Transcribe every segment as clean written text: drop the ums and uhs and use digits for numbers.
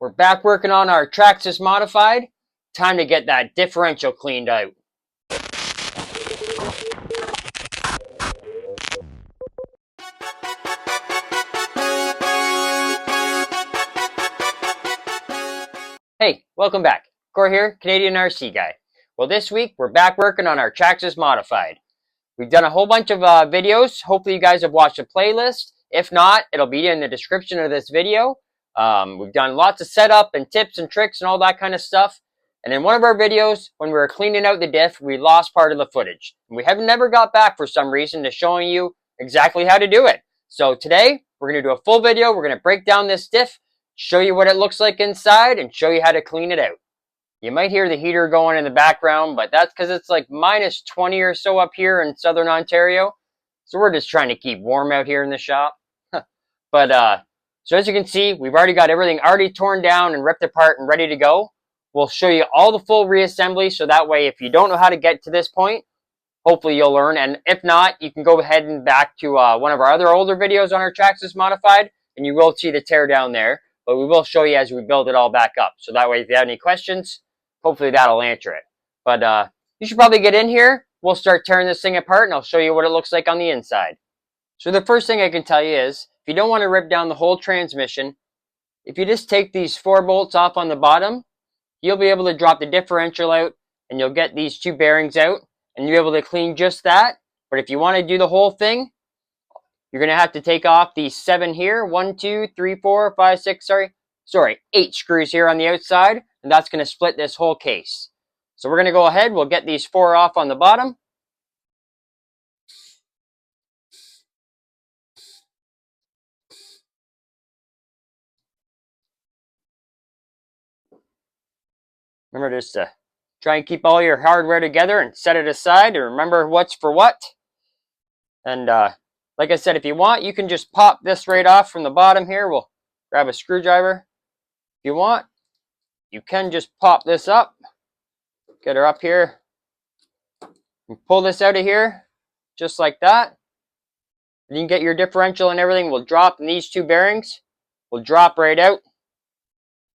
We're back working on our Traxxas modified. Time to get that differential cleaned out. Hey, welcome back. Cor here, Canadian RC guy. Well, this week we're back working on our Traxxas modified. We've done a whole bunch of videos. Hopefully you guys have watched the playlist. If not, it'll be in the description of this video. We've done lots of setup and tips and tricks and all that kind of stuff. And in one of our videos, when we were cleaning out the diff, we lost part of the footage. We have never got back for some reason to showing you exactly how to do it. So today, we're going to do a full video. We're going to break down this diff, show you what it looks like inside, and show you how to clean it out. You might hear the heater going in the background, but that's because it's like minus 20 or so up here in southern Ontario. So we're just trying to keep warm out here in the shop. But so as you can see, we've already got everything already torn down and ripped apart and ready to go. We'll show you all the full reassembly, so that way if you don't know how to get to this point, hopefully you'll learn. And if not, you can go ahead and back to one of our other older videos on our Traxxas modified, and you will see the tear down there. But we will show you as we build it all back up. So that way if you have any questions, hopefully that'll answer it. But you should probably get in here. We'll start tearing this thing apart, and I'll show you what it looks like on the inside. So the first thing I can tell you is, if you don't want to rip down the whole transmission, if you just take these 4 bolts off on the bottom, you'll be able to drop the differential out, and you'll get these 2 bearings out, and you'll be able to clean just that. But if you want to do the whole thing, you're going to have to take off these 7 here. 1, 2, 3, 4, 5, 6, sorry, 8 screws here on the outside, and that's going to split this whole case. So we're going to go ahead, we'll get these 4 off on the bottom. Remember just to try and keep all your hardware together and set it aside and remember what's for what. And like I said, if you want, you can just pop this right off from the bottom here. We'll grab a screwdriver. If you want, you can just pop this up. Get her up here. And pull this out of here, just like that. And you can get your differential and everything will drop, and these 2 bearings will drop right out.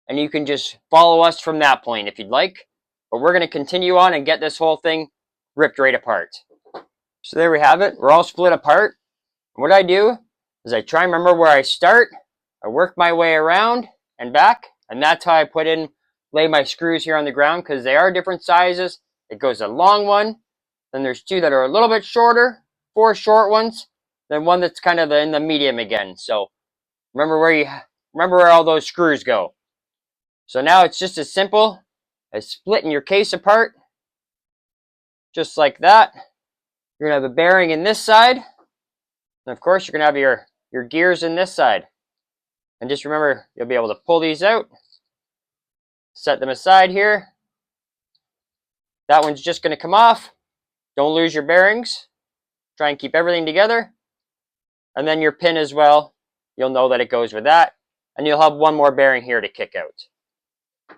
And you can just follow us from that point if you'd like. But we're going to continue on and get this whole thing ripped right apart. So there we have it. We're all split apart. And what I do is I try and remember where I start. I work my way around and back. And that's how I lay my screws here on the ground, because they are different sizes. It goes a long one. Then there's 2 that are a little bit shorter. 4 short ones. Then one that's kind of in the medium again. So remember where all those screws go. So now it's just as simple as splitting your case apart, just like that. You're going to have a bearing in this side, and of course you're going to have your gears in this side. And just remember, you'll be able to pull these out, set them aside here. That one's just going to come off. Don't lose your bearings. Try and keep everything together. And then your pin as well, you'll know that it goes with that. And you'll have one more bearing here to kick out.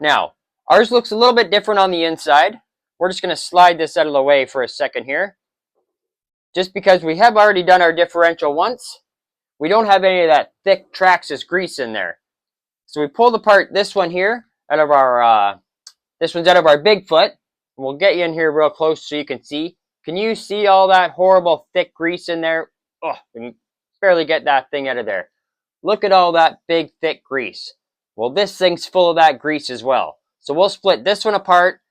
Now, ours looks a little bit different on the inside. We're just going to slide this out of the way for a second here. Just because we have already done our differential once, we don't have any of that thick Traxxas grease in there. So we pulled apart this one here out of our, this one's out of our Bigfoot. We'll get you in here real close so you can see. Can you see all that horrible thick grease in there? Oh, we can barely get that thing out of there. Look at all that big thick grease. Well, this thing's full of that grease as well. So we'll split this one apart,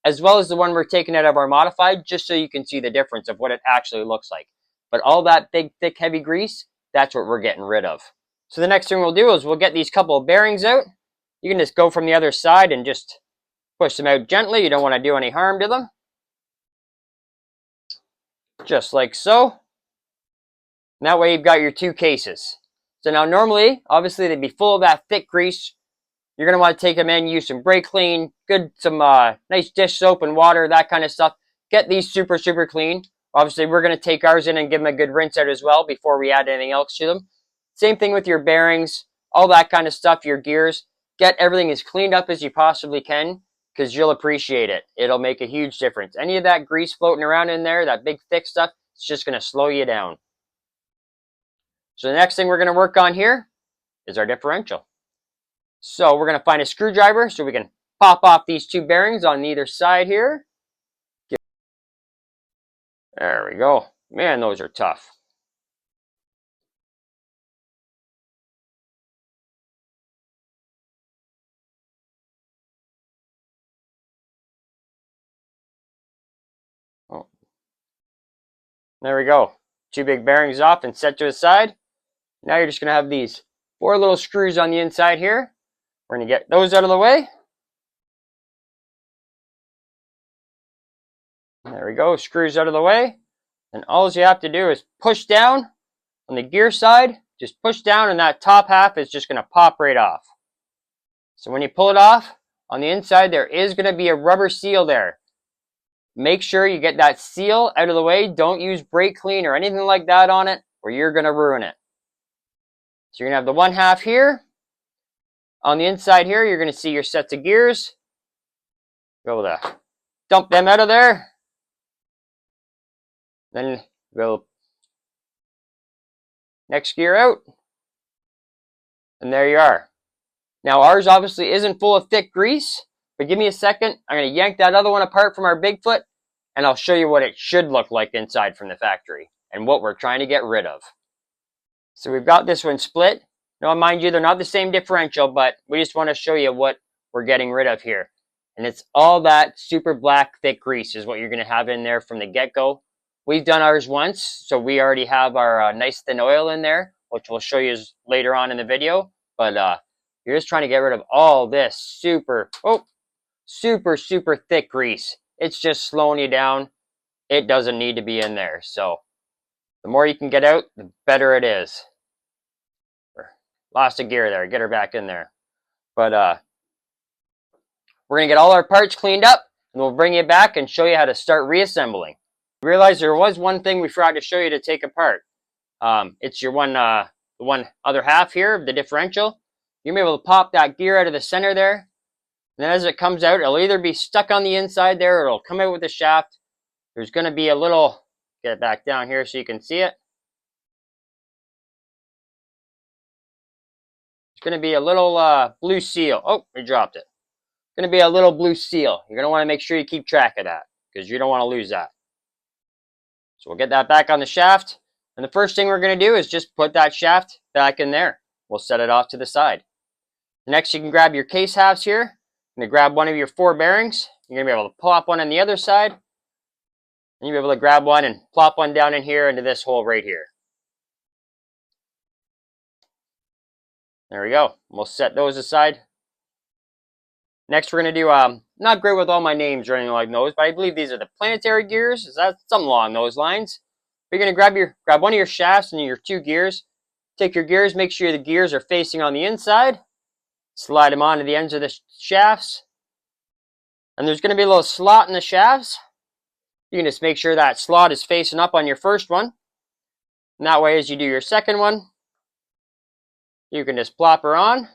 as well as the one we're taking out of our modified, just so you can see the difference of what it actually looks like. But all that big, thick, heavy grease, that's what we're getting rid of. So the next thing we'll do is we'll get these couple of bearings out. You can just go from the other side and just push them out gently. You don't want to do any harm to them. Just like so. And that way you've got your 2 cases. So now normally, obviously they'd be full of that thick grease. You're going to want to take them in, use some brake clean, some nice dish soap and water, that kind of stuff. Get these super, super clean. Obviously, we're going to take ours in and give them a good rinse out as well before we add anything else to them. Same thing with your bearings, all that kind of stuff, your gears. Get everything as cleaned up as you possibly can, because you'll appreciate it. It'll make a huge difference. Any of that grease floating around in there, that big thick stuff, it's just going to slow you down. So the next thing we're going to work on here is our differential. So we're going to find a screwdriver so we can pop off these two bearings on either side here. There we go. Man, those are tough. Oh. There we go. Two big bearings off and set to the side. Now you're just going to have these 4 little screws on the inside here. We're going to get those out of the way. There we go, screws out of the way. And all you have to do is push down on the gear side. Just push down and that top half is just going to pop right off. So when you pull it off, on the inside there is going to be a rubber seal there. Make sure you get that seal out of the way. Don't use brake clean or anything like that on it, or you're going to ruin it. So you're going to have the one half here. On the inside here, you're going to see your sets of gears. Go to dump them out of there. Then go next gear out. And there you are. Now ours obviously isn't full of thick grease, but give me a second. I'm going to yank that other one apart from our Bigfoot, and I'll show you what it should look like inside from the factory and what we're trying to get rid of. So we've got this one split. Now mind you, they're not the same differential, but we just want to show you what we're getting rid of here. And it's all that super black thick grease is what you're going to have in there from the get-go. We've done ours once, so we already have our nice thin oil in there, which we'll show you later on in the video. But you're just trying to get rid of all this super thick grease. It's just slowing you down. It doesn't need to be in there. So the more you can get out, the better it is. Lost a gear there. Get her back in there. But we're going to get all our parts cleaned up, and we'll bring you back and show you how to start reassembling. Realize there was one thing we forgot to show you to take apart. It's your the one other half here of the differential. You'll be able to pop that gear out of the center there. And then as it comes out, it'll either be stuck on the inside there, or it'll come out with the shaft. There's going to be a little, get it back down here so you can see it. It's going to be a little blue seal. Oh, we dropped it. It's going to be a little blue seal. You're going to want to make sure you keep track of that, because you don't want to lose that. So we'll get that back on the shaft. And the first thing we're going to do is just put that shaft back in there. We'll set it off to the side. Next, you can grab your case halves here. You're going to grab one of your 4 bearings. You're going to be able to plop one on the other side. And you'll be able to grab one and plop one down in here into this hole right here. There we go. We'll set those aside. Next, we're going to do, not great with all my names or anything like those, but I believe these are the planetary gears. Is that something along those lines? You're going to grab one of your shafts and your 2 gears. Take your gears, make sure the gears are facing on the inside. Slide them onto the ends of the shafts. And there's going to be a little slot in the shafts. You can just make sure that slot is facing up on your first one. And that way, as you do your second one, you can just plop her on.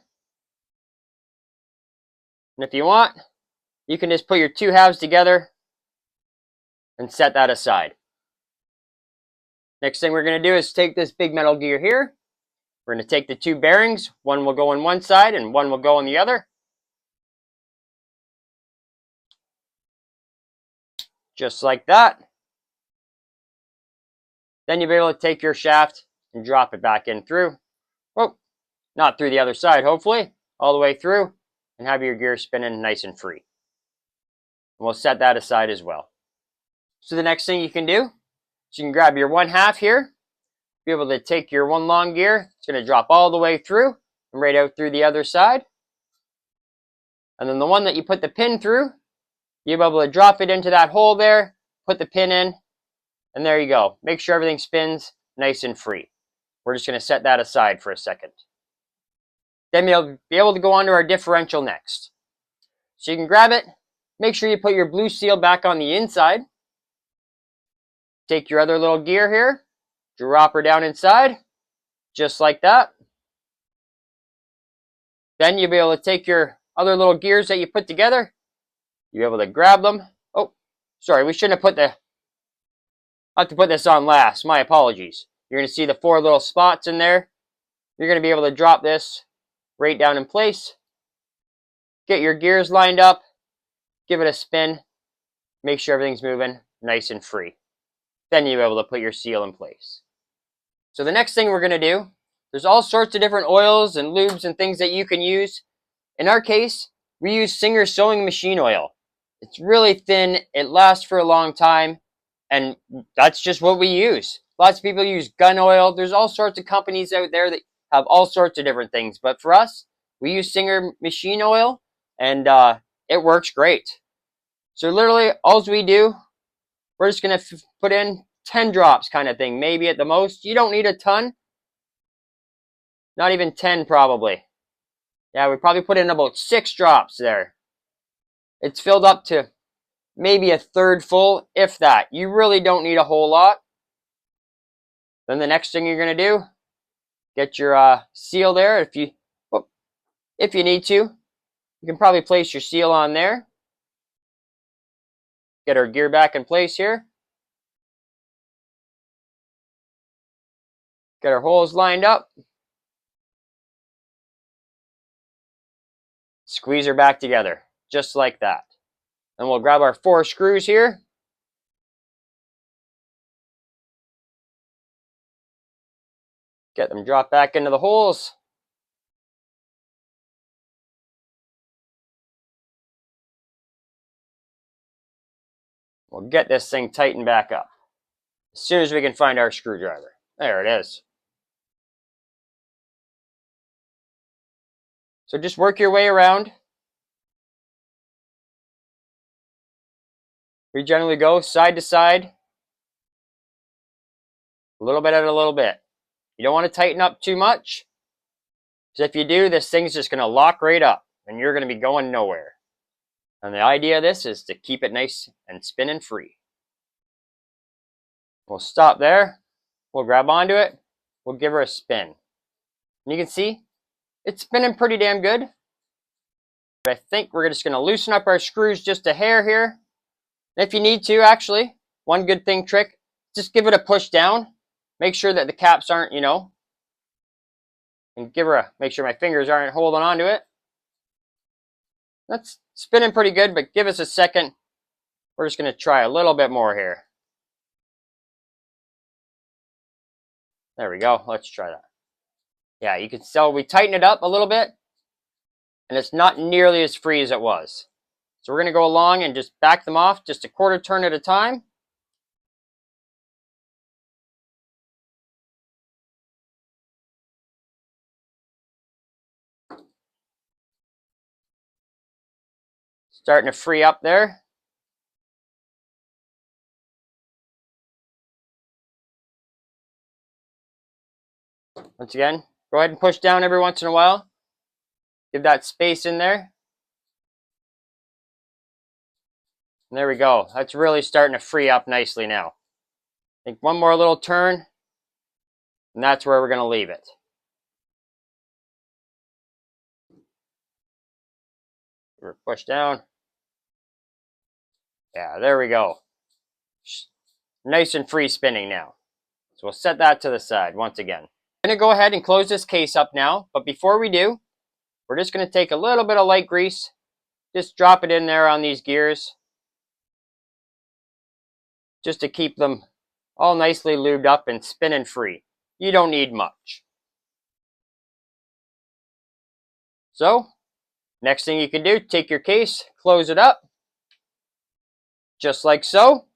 And if you want, you can just put your 2 halves together and set that aside. Next thing we're going to do is take this big metal gear here. We're going to take the 2 bearings. One will go on one side and one will go on the other. Just like that. Then you'll be able to take your shaft and drop it back in through. Oh, not through the other side, hopefully. All the way through. And have your gear spinning nice and free. And we'll set that aside as well. So the next thing you can do is you can grab your 1 half here. Be able to take your 1 long gear. It's going to drop all the way through and right out through the other side. And then the one that you put the pin through, you'll be able to drop it into that hole there, put the pin in, and there you go. Make sure everything spins nice and free. We're just going to set that aside for a second. Then you'll be able to go on to our differential next. So you can grab it, make sure you put your blue seal back on the inside. Take your other little gear here, drop her down inside, just like that. Then you'll be able to take your other little gears that you put together. You'll be able to grab them. Oh, sorry, we shouldn't have I have to put this on last. My apologies. You're going to see the 4 little spots in there. You're going to be able to drop this right down in place. get your gears lined up, give it a spin, make sure everything's moving nice and free. Then you'll be able to put your seal in place. So the next thing we're going to do, there's all sorts of different oils and lubes and things that you can use. In our case, we use Singer sewing machine oil. It's really thin, it lasts for a long time, and that's just what we use. Lots of people use gun oil. There's all sorts of companies out there that have all sorts of different things. But for us, we use Singer machine oil, and it works great. So literally, all we do, we're just going to put in 10 drops kind of thing, maybe at the most. You don't need a ton. Not even 10 probably. Yeah, we probably put in about 6 drops there. It's filled up to maybe a third full, if that. You really don't need a whole lot. Then the next thing you're going to do, get your seal there. If you need to, you can probably place your seal on there. Get our gear back in place here. Get our holes lined up. Squeeze her back together, just like that. Then we'll grab our 4 screws here. Get them dropped back into the holes. We'll get this thing tightened back up as soon as we can find our screwdriver. There it is. So just work your way around. We generally go side to side, a little bit at a little bit. You don't want to tighten up too much, because if you do, this thing's just going to lock right up, and you're going to be going nowhere. And the idea of this is to keep it nice and spinning free. We'll stop there. We'll grab onto it. We'll give her a spin. And you can see, it's spinning pretty damn good. But I think we're just going to loosen up our screws just a hair here. And if you need to, actually, one good trick, just give it a push down. Make sure that the caps aren't, and make sure my fingers aren't holding on to it. That's spinning pretty good, but give us a second. We're just going to try a little bit more here. There we go. Let's try that. Yeah, you can tell we tighten it up a little bit, and it's not nearly as free as it was. So we're going to go along and just back them off just a quarter turn at a time. Starting to free up there. Once again, go ahead and push down every once in a while. Give that space in there. And there we go. That's really starting to free up nicely now. I think one more little turn, and that's where we're going to leave it. Push down. Yeah, there we go. Nice and free spinning now. So we'll set that to the side once again. I'm going to go ahead and close this case up now, but before we do, we're just going to take a little bit of light grease, just drop it in there on these gears, just to keep them all nicely lubed up and spinning free. You don't need much. So, next thing you can do, take your case, close it up, just like so.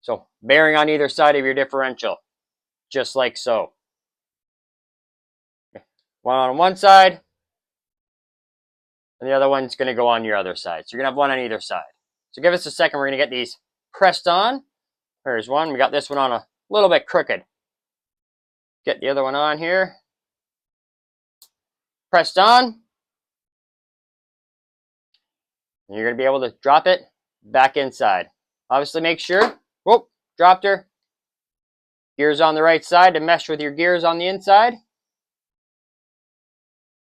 So, bearing on either side of your differential, just like so. One on one side, and the other one's going to go on your other side. So you're going to have one on either side. So give us a second. We're going to get these pressed on. There's one. We got this one on a little bit crooked. Get the other one on here. Pressed on. And you're going to be able to drop it back inside. Obviously make sure. Whoop, dropped her. Gears on the right side to mesh with your gears on the inside.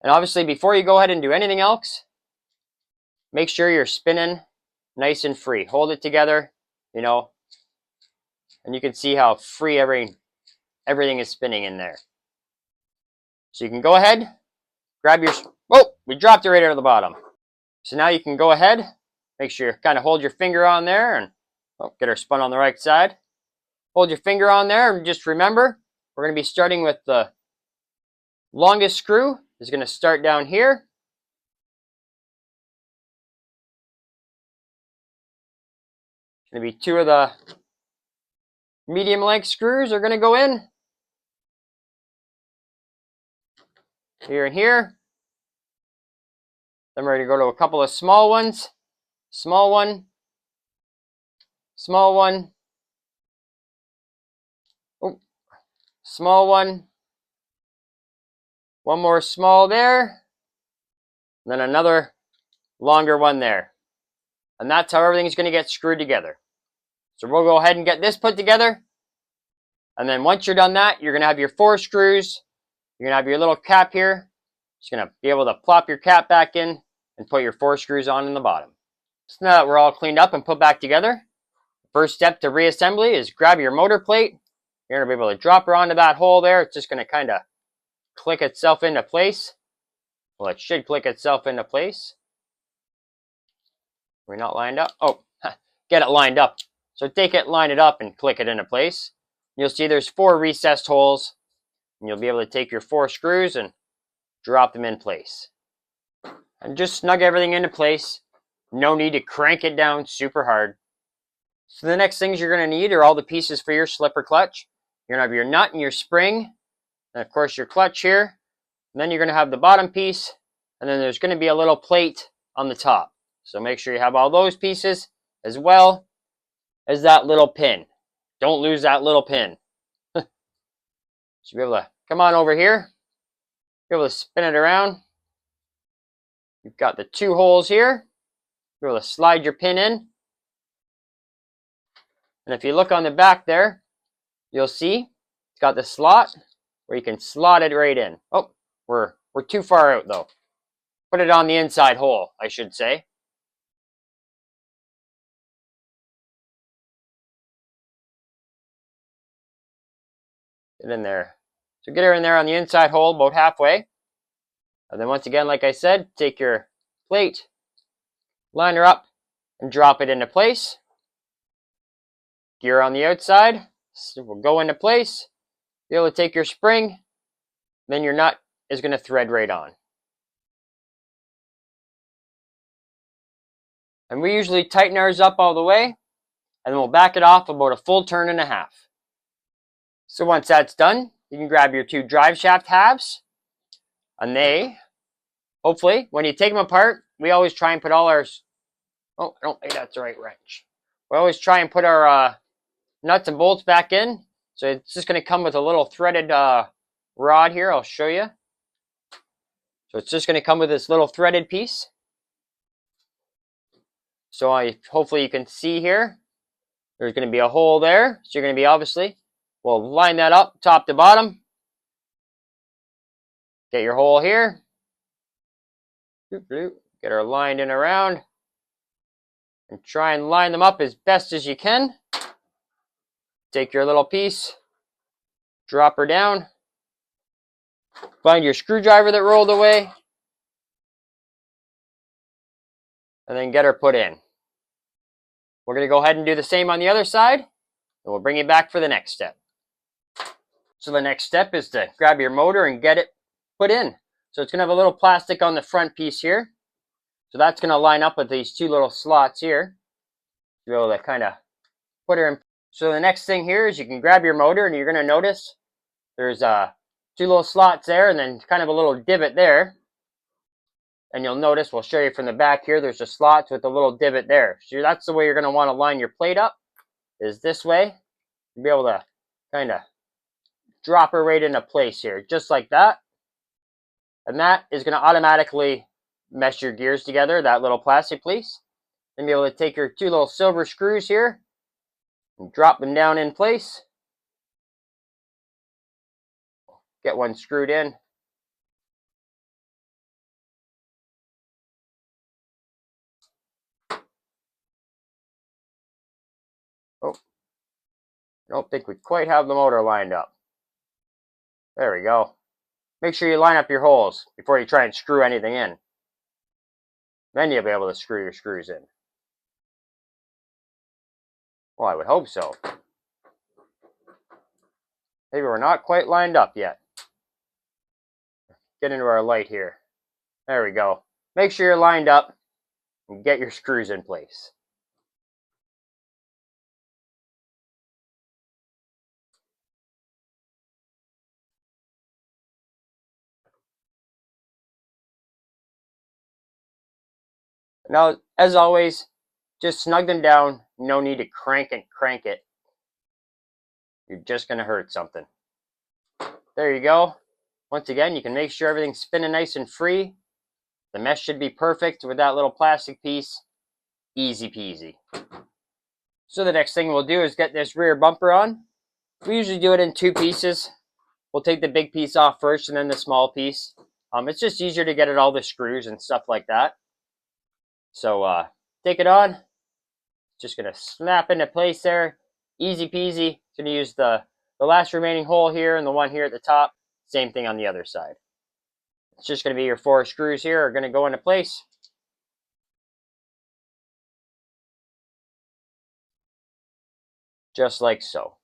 And obviously, before you go ahead and do anything else, make sure you're spinning nice and free. Hold it together, and you can see how free everything is spinning in there. So you can go ahead, grab your, we dropped it right out of the bottom. So now you can go ahead, make sure you kind of hold your finger on there and get her spun on the right side. Hold your finger on there and just remember, we're going to be starting with the longest screw. Is going to start down here. Going to be 2 of the medium length screws are going to go in. Here and here. Then we're going to go to a couple of small ones. Small one. Small one. Oh, small one. One more small there. And then another longer one there. And that's how everything's going to get screwed together. So we'll go ahead and get this put together. And then once you're done that, you're going to have your 4 screws. You're going to have your little cap here. Just going to be able to plop your cap back in and put your 4 screws on in the bottom. So now that we're all cleaned up and put back together, the first step to reassembly is grab your motor plate. You're going to be able to drop her onto that hole there. It's just going to kind of click itself into place. Well, it should click itself into place. We're not lined up. Oh, get it lined up. So take it, line it up, and click it into place. You'll see there's 4 recessed holes, and you'll be able to take your 4 screws and drop them in place. And just snug everything into place. No need to crank it down super hard. So the next things you're going to need are all the pieces for your slipper clutch. You're going to have your nut and your spring, and of course your clutch here. And then you're going to have the bottom piece, and then there's going to be a little plate on the top. So make sure you have all those pieces as well as that little pin. Don't lose that little pin. So you'll be able to come on over here, be able to spin it around. You've got the 2 holes here. You're able to slide your pin in. And if you look on the back there, you'll see it's got the slot where you can slot it right in. Oh, we're too far out though. Put it on the inside hole, I should say. Get in there. So get her in there on the inside hole about halfway. And then once again, like I said, take your plate, line her up, and drop it into place. Gear on the outside, so will go into place. Be able to take your spring, then your nut is going to thread right on. And we usually tighten ours up all the way, and then we'll back it off about a full turn and a half. So once that's done, you can grab your 2 drive shaft halves, and they, hopefully, when you take them apart, we always try and put all our, oh, I don't think that's the right wrench. We always try and put our nuts and bolts back in. So it's just going to come with a little threaded rod here. I'll show you. So it's just going to come with this little threaded piece. So hopefully you can see here, there's going to be a hole there. So you're going to be obviously, we'll line that up top to bottom. Get your hole here. Get her lined in around. And try and line them up as best as you can. Take your little piece, drop her down. Find your screwdriver that rolled away. And then get her put in. We're going to go ahead and do the same on the other side, and we'll bring you back for the next step. So the next step is to grab your motor and get it put in. So it's going to have a little plastic on the front piece here. So that's going to line up with these 2 little slots here. You'll be able to kind of put her in. So the next thing here is you can grab your motor, and you're going to notice there's 2 little slots there and then kind of a little divot there. And you'll notice, we'll show you from the back here, there's a slot with a little divot there. So that's the way you're going to want to line your plate up, is this way. You'll be able to kind of drop her right into place here, just like that. And that is going to automatically mesh your gears together, that little plastic piece. Then be able to take your 2 little silver screws here and drop them down in place. Get one screwed in. Oh, I don't think we quite have the motor lined up. There we go. Make sure you line up your holes before you try and screw anything in. Then you'll be able to screw your screws in. Well, I would hope so. Maybe we're not quite lined up yet. Get into our light here. There we go. Make sure you're lined up and get your screws in place. Now, as always, just snug them down. No need to crank it. You're just going to hurt something. There you go. Once again, you can make sure everything's spinning nice and free. The mesh should be perfect with that little plastic piece. Easy peasy. So the next thing we'll do is get this rear bumper on. We usually do it in 2 pieces. We'll take the big piece off first and then the small piece. It's just easier to get at all the screws and stuff like that. So take it on. Just going to snap into place there. Easy peasy. Going to use the last remaining hole here and the one here at the top. Same thing on the other side. It's just going to be your 4 screws here are going to go into place. Just like so.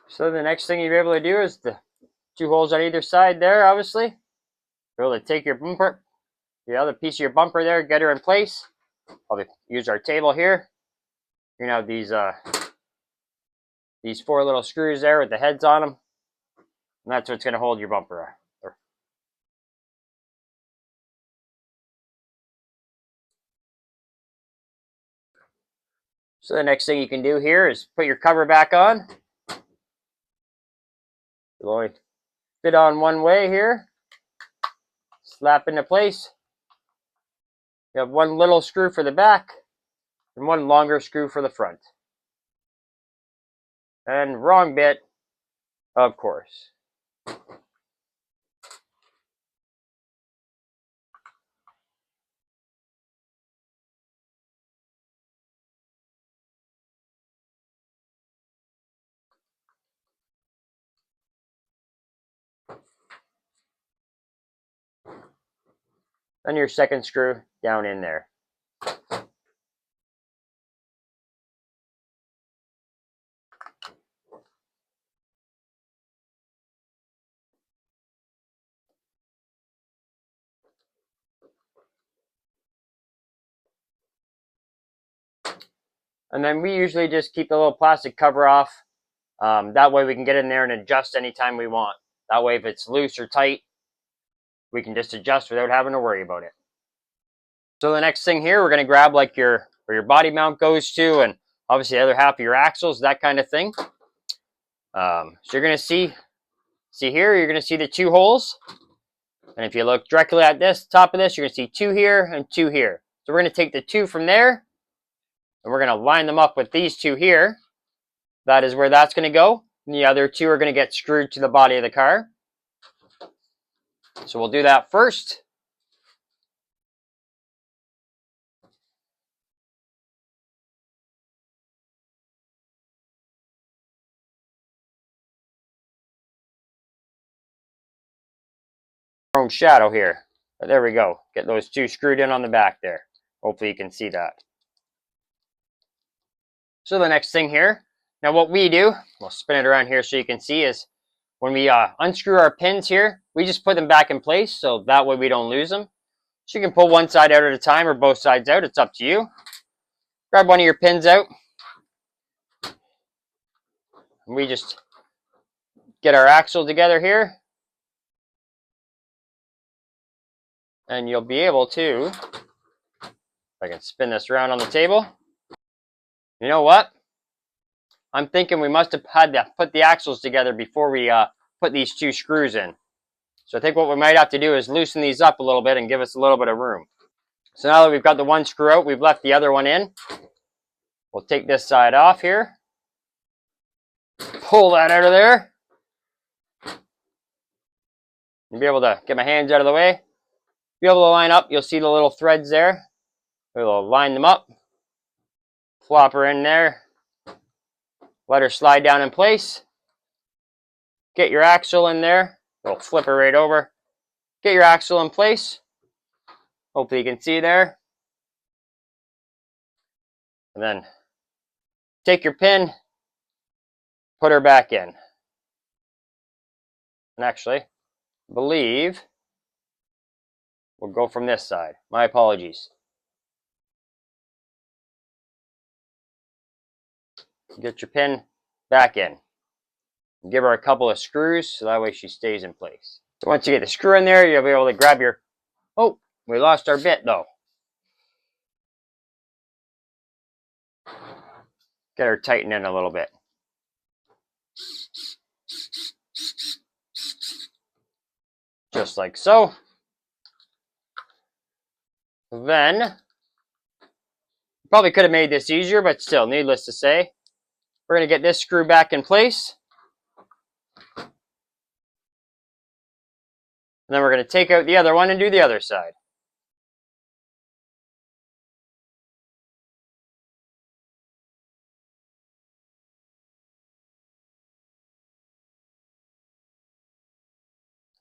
So the next thing you'll be able to do is the 2 holes on either side there, obviously. You're able to take your bumper, the other piece of your bumper there, get her in place. I'll use our table here. You're going to have these 4 little screws there with the heads on them. And that's what's going to hold your bumper. So the next thing you can do here is put your cover back on. It'll only fit on one way here. Slap into place. You have 1 little screw for the back and 1 longer screw for the front. And wrong bit, of course. Then your second screw down in there. And then we usually just keep the little plastic cover off. That way we can get in there and adjust anytime we want. That way if it's loose or tight, we can just adjust without having to worry about it. So the next thing here, we're going to grab like where your body mount goes to, and obviously the other half of your axles, that kind of thing. So you're going to see here, you're going to see the 2 holes. And if you look directly at this, top of this, you're going to see 2 here and 2 here. So we're going to take the 2 from there, and we're going to line them up with these 2 here. That is where that's going to go. And the other 2 are going to get screwed to the body of the car. So we'll do that first. Our own shadow here. But there we go. Get those 2 screwed in on the back there. Hopefully you can see that. So the next thing here, now what we do, we'll spin it around here so you can see, is when we unscrew our pins here, we just put them back in place so that way we don't lose them. So you can pull one side out at a time or both sides out. It's up to you. Grab one of your pins out. And we just get our axle together here. And you'll be able to, if I can spin this around on the table. You know what? I'm thinking we must have had to put the axles together before we put these 2 screws in. So I think what we might have to do is loosen these up a little bit and give us a little bit of room. So now that we've got the 1 screw out, we've left the other one in. We'll take this side off here. Pull that out of there. You'll be able to get my hands out of the way. Be able to line up. You'll see the little threads there. We'll line them up. Flop her in there. Let her slide down in place. Get your axle in there. We'll flip her right over. Get your axle in place. Hopefully you can see there. And then take your pin, put her back in. And actually, I believe we'll go from this side. My apologies. Get your pin back in. Give her a couple of screws so that way she stays in place. So once you get the screw in there, you'll be able to grab your... Oh, we lost our bit though. Get her tightened in a little bit. Just like so. Then, probably could have made this easier, but still, needless to say, we're going to get this screw back in place. And then we're going to take out the other one and do the other side.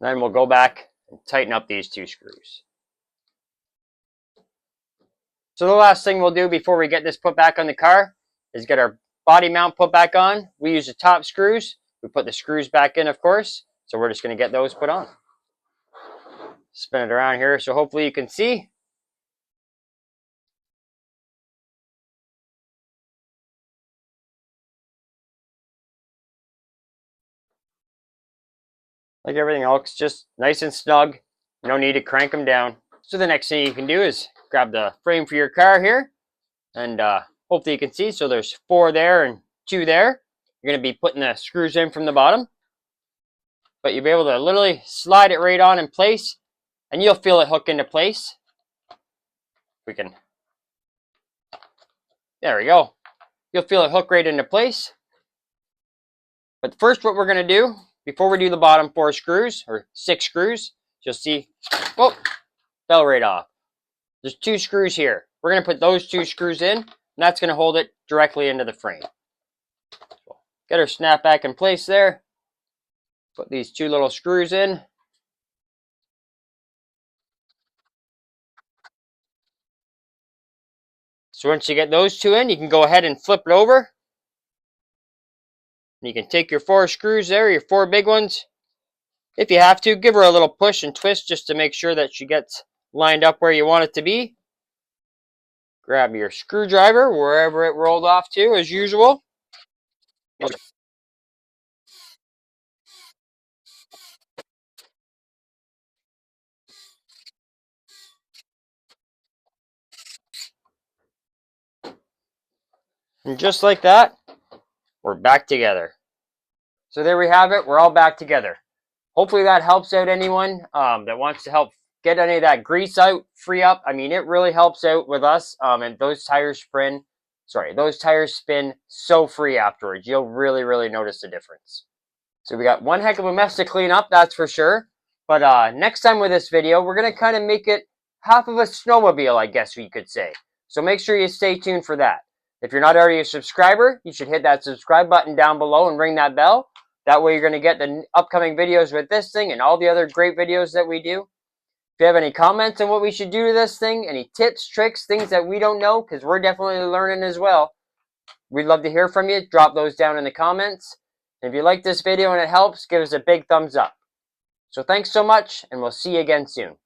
Then we'll go back and tighten up these two screws. So the last thing we'll do before we get this put back on the car is get our body mount put back on. We use the top screws. We put the screws back in, of course. So we're just going to get those put on. Spin it around here so hopefully you can see. Like everything looks just nice and snug. No need to crank them down. So the next thing you can do is grab the frame for your car here. And hopefully you can see. So there's 4 there and 2 there. You're going to be putting the screws in from the bottom. But you'll be able to literally slide it right on in place. And you'll feel it hook into place. We can... There we go. You'll feel it hook right into place. But first what we're going to do, before we do the bottom 4 screws, or 6 screws, you'll see, whoa, fell right off. There's 2 screws here. We're going to put those 2 screws in, and that's going to hold it directly into the frame. So get her snap back in place there. Put these 2 little screws in. So once you get those 2 in, you can go ahead and flip it over. And you can take your 4 screws there, your 4 big ones. If you have to, give her a little push and twist just to make sure that she gets lined up where you want it to be. Grab your screwdriver wherever it rolled off to, as usual. And just like that, we're back together. So there we have it. We're all back together. Hopefully that helps out anyone that wants to help get any of that grease out, free up. I mean, it really helps out with us. And those tires spin so free afterwards. You'll really, really notice the difference. So we got one heck of a mess to clean up, that's for sure. But next time with this video, we're going to kind of make it half of a snowmobile, I guess we could say. So make sure you stay tuned for that. If you're not already a subscriber, you should hit that subscribe button down below and ring that bell. That way you're going to get the upcoming videos with this thing and all the other great videos that we do. If you have any comments on what we should do to this thing, any tips, tricks, things that we don't know, because we're definitely learning as well, we'd love to hear from you. Drop those down in the comments. And if you like this video and it helps, give us a big thumbs up. So thanks so much, and we'll see you again soon.